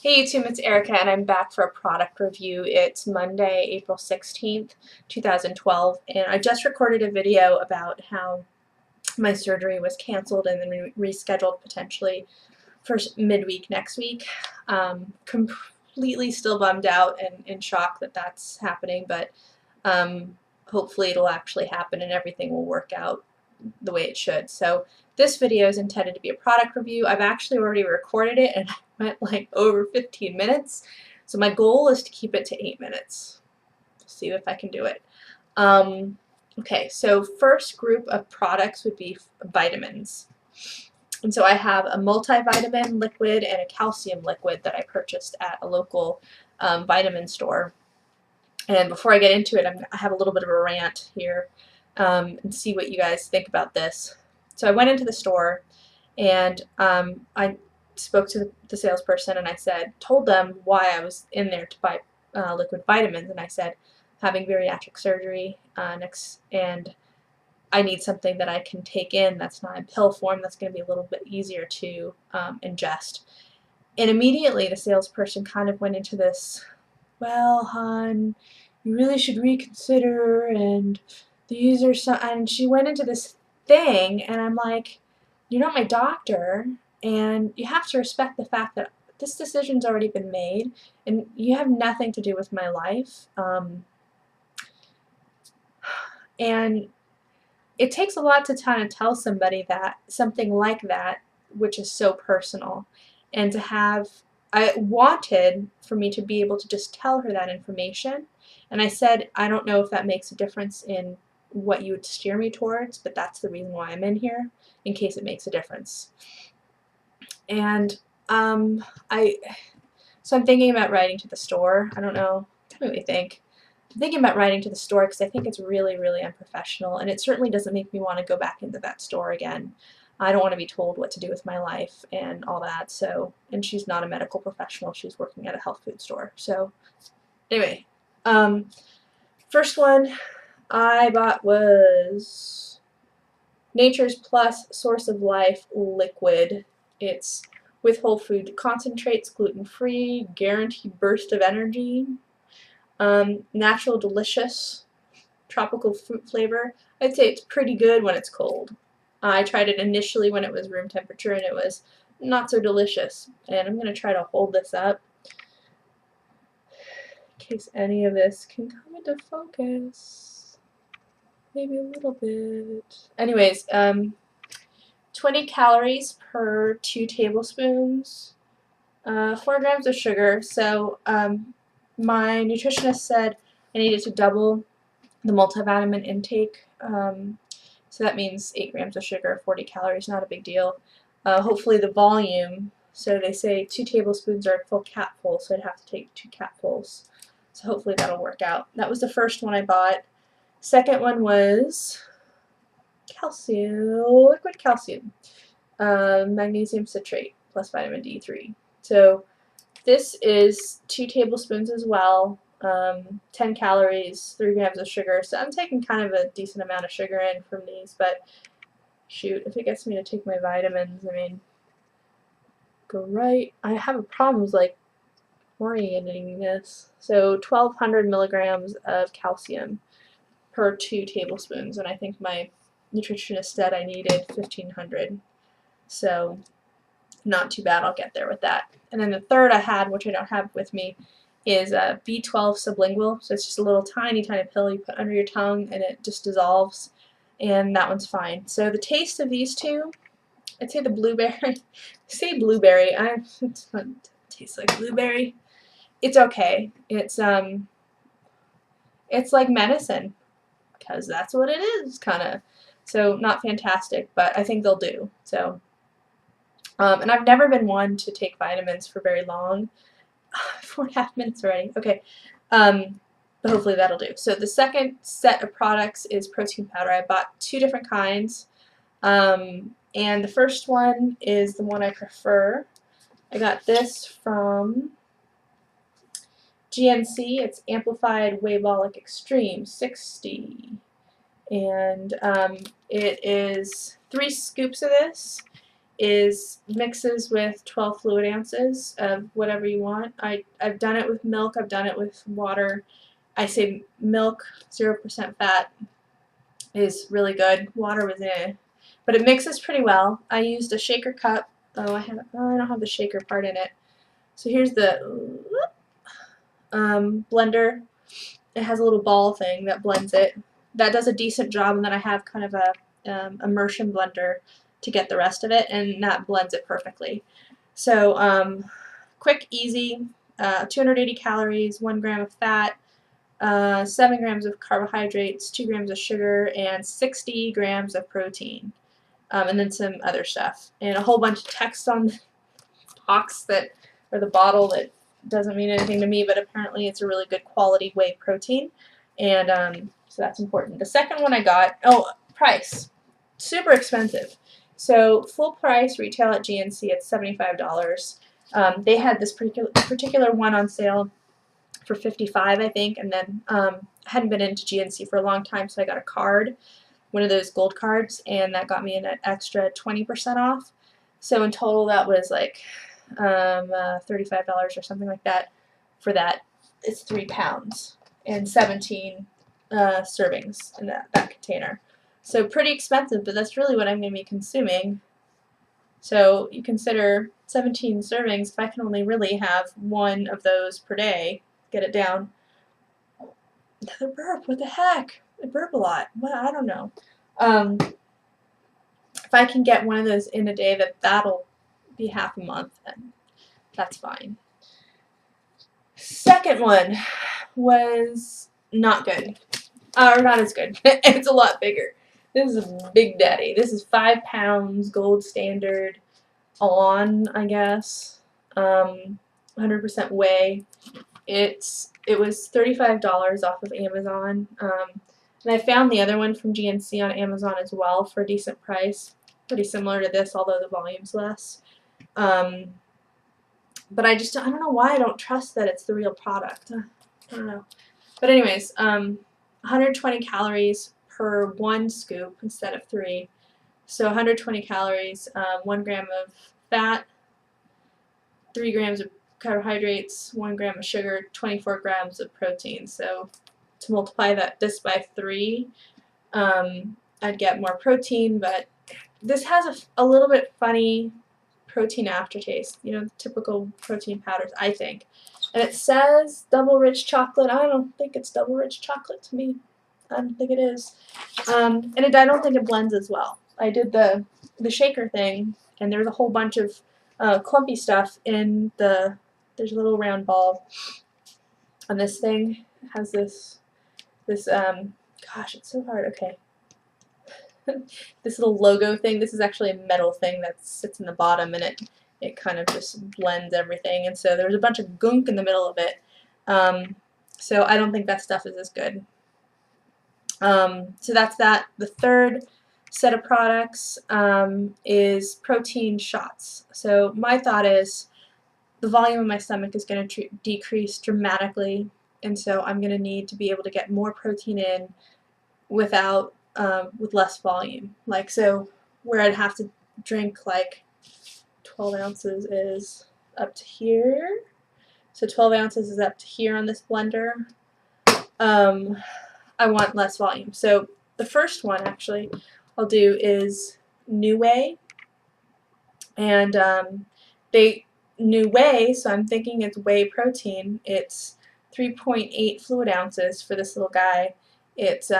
Hey YouTube, it's Erica and I'm back for a product review. It's Monday, April 16th, 2012, and I just recorded a video about how my surgery was canceled and then rescheduled potentially for midweek next week. Completely still bummed out and in shock that that's happening, but hopefully it'll actually happen and everything will work out the way it should. So this video is intended to be a product review. I've actually already recorded it and I went like over 15 minutes. So my goal is to keep it to 8 minutes. See if I can do it. Okay, so first group of products would be vitamins. And so I have a multivitamin liquid and a calcium liquid that I purchased at a local vitamin store. And before I get into it, I have a little bit of a rant here and see what you guys think about this. So I went into the store and I spoke to the salesperson and told them why I was in there to buy liquid vitamins, and I said, having bariatric surgery next, and I need something that I can take in that's not in pill form, that's going to be a little bit easier to ingest. And immediately the salesperson kind of went into this, well, hon, you really should reconsider, and these are some, and she went into this thing, and I'm like, you're not my doctor, and you have to respect the fact that this decision's already been made, and you have nothing to do with my life. And it takes a lot to kind of tell somebody that something like that, which is so personal, and to have, I wanted for me to be able to just tell her that information, and I said, I don't know if that makes a difference in what you would steer me towards, but that's the reason why I'm in here, in case it makes a difference. And so I'm thinking about writing to the store. I don't know, tell me what you think. I'm thinking about writing to the store because I think it's really, really unprofessional, and it certainly doesn't make me want to go back into that store again. I don't want to be told what to do with my life and all that. So, and she's not a medical professional. She's working at a health food store. So, anyway, first one I bought was Nature's Plus Source of Life Liquid. It's with whole food concentrates, gluten-free, guaranteed burst of energy. Natural delicious tropical fruit flavor. I'd say it's pretty good when it's cold. I tried it initially when it was room temperature and it was not so delicious. And I'm going to try to hold this up in case any of this can come into focus. Maybe a little bit. Anyways, 20 calories per 2 tablespoons, 4 grams of sugar. So my nutritionist said I needed to double the multivitamin intake. So that means 8 grams of sugar, 40 calories, not a big deal. Hopefully the volume, so they say 2 tablespoons are a full capful, so I'd have to take 2 capfuls. So hopefully that'll work out. That was the first one I bought. Second one was calcium, liquid calcium, magnesium citrate plus vitamin D3. So this is 2 tablespoons as well, 10 calories, 3 grams of sugar. So I'm taking kind of a decent amount of sugar in from these, but shoot, if it gets me to take my vitamins, I mean, go right. I have a problem like orienting this. So 1,200 milligrams of calcium per 2 tablespoons, and I think my nutritionist said I needed 1,500. So not too bad, I'll get there with that. And then the third I had, which I don't have with me, is B12 sublingual. So it's just a little tiny, tiny pill you put under your tongue and it just dissolves, and that one's fine. So the taste of these two, I'd say the blueberry, say blueberry, it tastes like blueberry. It's okay. It's like medicine, because that's what it is, kind of. So not fantastic, but I think they'll do. So, and I've never been one to take vitamins for very long. 4.5 minutes already. Okay, but hopefully that'll do. So the second set of products is protein powder. I bought 2 different kinds, and the first one is the one I prefer. I got this from GNC. It's Amplified Wheybolic Extreme 60, and it is 3 scoops of this, mixes with 12 fluid ounces of whatever you want. I've done it with milk. I've done it with water. I say milk, 0% fat, is really good. Water was but it mixes pretty well. I used a shaker cup. Oh, I don't have the shaker part in it. So here's the blender. It has a little ball thing that blends it. That does a decent job, and then I have kind of a immersion blender to get the rest of it, and that blends it perfectly. So quick, easy, 280 calories, 1 gram of fat, 7 grams of carbohydrates, 2 grams of sugar, and 60 grams of protein, and then some other stuff, and a whole bunch of text on the box or the bottle that doesn't mean anything to me, but apparently it's a really good quality whey protein, and so that's important. The second one I got, price, super expensive. So full price retail at GNC at $75. They had this particular one on sale for $55, I think, and then I hadn't been into GNC for a long time, so I got a card, one of those gold cards, and that got me an extra 20% off. So in total, that was like $35 or something like that for that. It's 3 pounds and 17 servings in that container. So pretty expensive, but that's really what I'm going to be consuming. So you consider 17 servings. If I can only really have one of those per day, get it down. Another burp, what the heck? I burp a lot. Well, I don't know. If I can get one of those in a day, that'll be half a month, and that's fine. Second one was not good. Or not as good. It's a lot bigger. This is a big daddy. This is 5 pounds, gold standard, on, I guess. 100% whey. It was $35 off of Amazon. And I found the other one from GNC on Amazon as well for a decent price. Pretty similar to this, although the volume's less. But I don't know why I don't trust that it's the real product. I don't know. But anyways, 120 calories per 1 scoop instead of 3. So 120 calories, 1 gram of fat, 3 grams of carbohydrates, 1 gram of sugar, 24 grams of protein. So to multiply this by 3, I'd get more protein, but this has a little bit funny protein aftertaste, the typical protein powders, I think. And it says double rich chocolate. I don't think it's double rich chocolate to me. I don't think it is. And I don't think it blends as well. I did the shaker thing, and there's a whole bunch of clumpy stuff in there's a little round ball on this thing. It has this gosh, it's so hard. Okay. This little logo thing. This is actually a metal thing that sits in the bottom, and it kind of just blends everything. And so there's a bunch of gunk in the middle of it. So I don't think that stuff is as good. So that's that. The third set of products is protein shots. So my thought is the volume of my stomach is going to decrease dramatically, and so I'm going to need to be able to get more protein in with less volume. Like, so where I'd have to drink like 12 ounces is up to here. So 12 ounces is up to here on this blender. I want less volume. So the first one actually I'll do is New Whey. And New Whey, so I'm thinking it's whey protein. It's 3.8 fluid ounces for this little guy. It's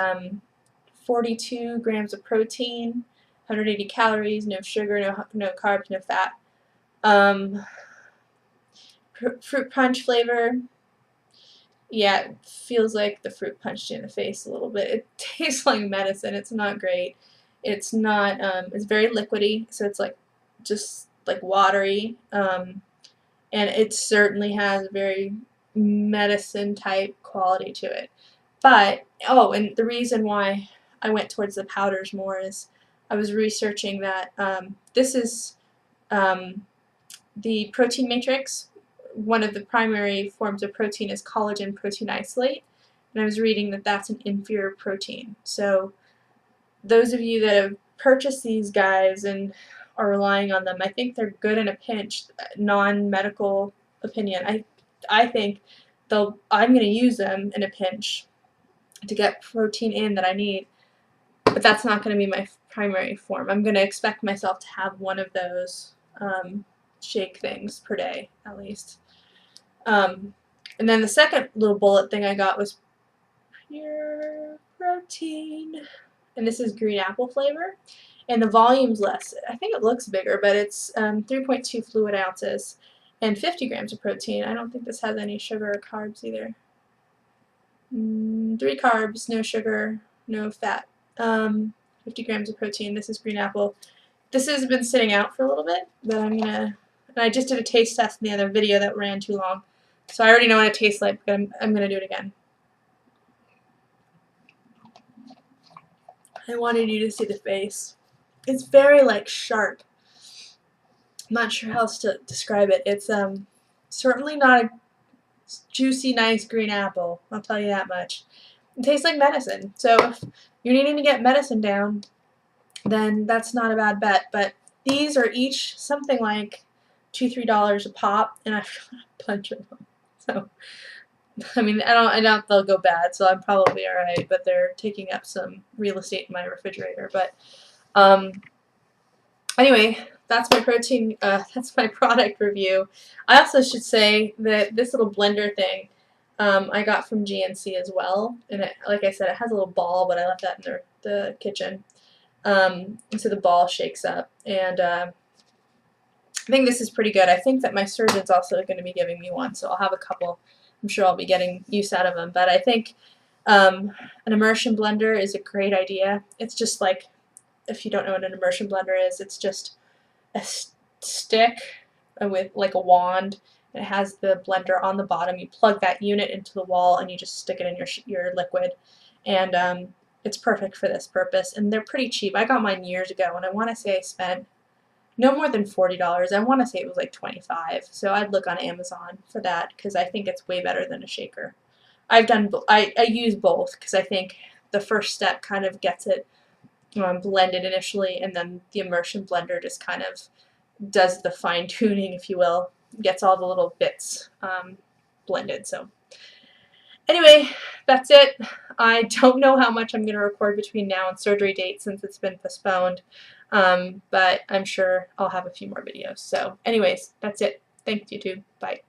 42 grams of protein, 180 calories, no sugar, no carbs, no fat. Fruit punch flavor. Yeah, it feels like the fruit punched you in the face a little bit. It tastes like medicine. It's not great. It's not. It's very liquidy, so it's like just like watery. And it certainly has a very medicine type quality to it. But and the reason why I went towards the powders more is I was researching that this is the protein matrix. One of the primary forms of protein is collagen protein isolate, and I was reading that that's an inferior protein. So those of you that have purchased these guys and are relying on them. I think they're good in a pinch, non-medical opinion. I think I'm going to use them in a pinch to get protein in that I need, but that's not going to be my primary form. I'm going to expect myself to have one of those shake things per day at least. And then the second little bullet thing I got was pure protein, and this is green apple flavor, and the volume's less. I think it looks bigger, but it's 3.2 fluid ounces and 50 grams of protein. I don't think this has any sugar or carbs either. 3 carbs, no sugar, no fat. 50 grams of protein. This is green apple. This has been sitting out for a little bit, but and I just did a taste test in the other video that ran too long, so I already know what it tastes like, but I'm going to do it again. I wanted you to see the face. It's very like sharp. I'm not sure how else to describe it. It's certainly not a juicy, nice green apple. I'll tell you that much. It tastes like medicine. So if you're needing to get medicine down, then that's not a bad bet. But these are each something like $2–3 a pop, and I've got a bunch of them. So I mean, I doubt they'll go bad, so I'm probably alright, but they're taking up some real estate in my refrigerator. But anyway, that's my protein, that's my product review. I also should say that this little blender thing I got from GNC as well, and it, like I said, it has a little ball, but I left that in the kitchen, so the ball shakes up, and I think this is pretty good. I think that my surgeon's also going to be giving me one, so I'll have a couple. I'm sure I'll be getting use out of them, but I think an immersion blender is a great idea. It's just like, if you don't know what an immersion blender is, it's just a stick with like a wand, and it has the blender on the bottom. You plug that unit into the wall, and you just stick it in your liquid, and it's perfect for this purpose. And they're pretty cheap. I got mine years ago, and I want to say I spent no more than $40. I want to say it was like $25. So I'd look on Amazon for that, because I think it's way better than a shaker. I use both, because I think the first step kind of gets it blended initially, and then the immersion blender just kind of does the fine tuning, if you will, gets all the little bits blended. So anyway, that's it. I don't know how much I'm going to record between now and surgery date, since it's been postponed, but I'm sure I'll have a few more videos. So anyways, that's it. Thanks, YouTube. Bye.